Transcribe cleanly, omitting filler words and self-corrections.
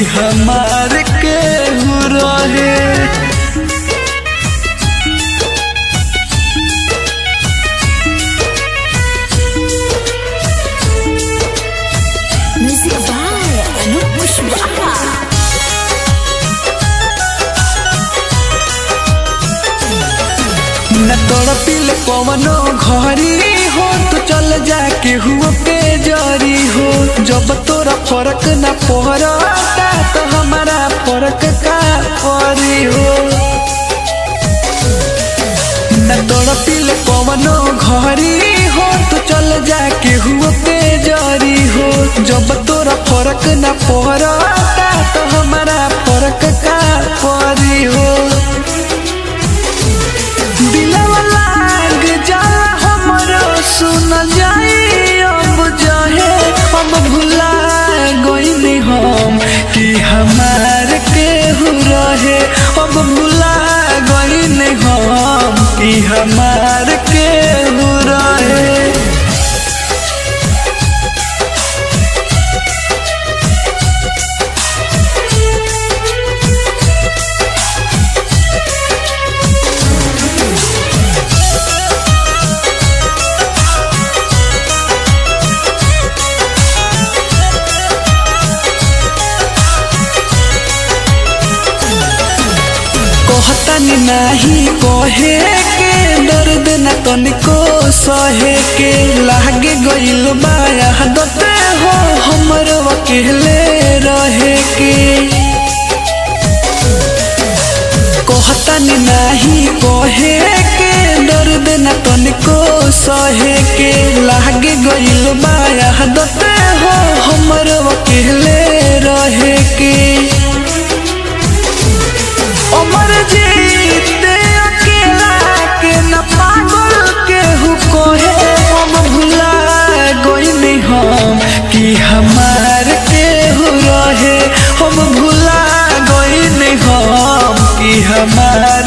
हमार केहू रहे। म्यूजिक बाय अनूप कुशवाहा। न तोड़ पिल पवनो घरी हो तो चल जा केहू पे जरी हो। जब तोरा फर्क न पड़ता तो हमारा फर्क का पड़ी हो। न तोड़ पिल पवनो घरी हो तो चल जा केहू पे जरी हो। जब तोरा फर्क न पड़ता तो हमारा फर्क का पड़ी हो। दिलवा लाग जाला हमरो सुन जाई अब जहे। अब भुला गइनी हम कि हमार केहू रहे। अब भुला गइनी हम कि हमार केहू रहे। कहतनी नहीं कहे के दर्द न तनिको सहे के। लागे गइल बा आदत हो हमरो अकेले रहे के। कहतनी नहीं कहे के दर्द न तनिको सहे के। लागे गइल बा आदत हो हमरो अकेले रहे के। उमर जीते अकेला के न पागल केहू कहे। हम भुला गइनी हम कि हमार केहू रहे। हम भुला गइनी हम कि हमार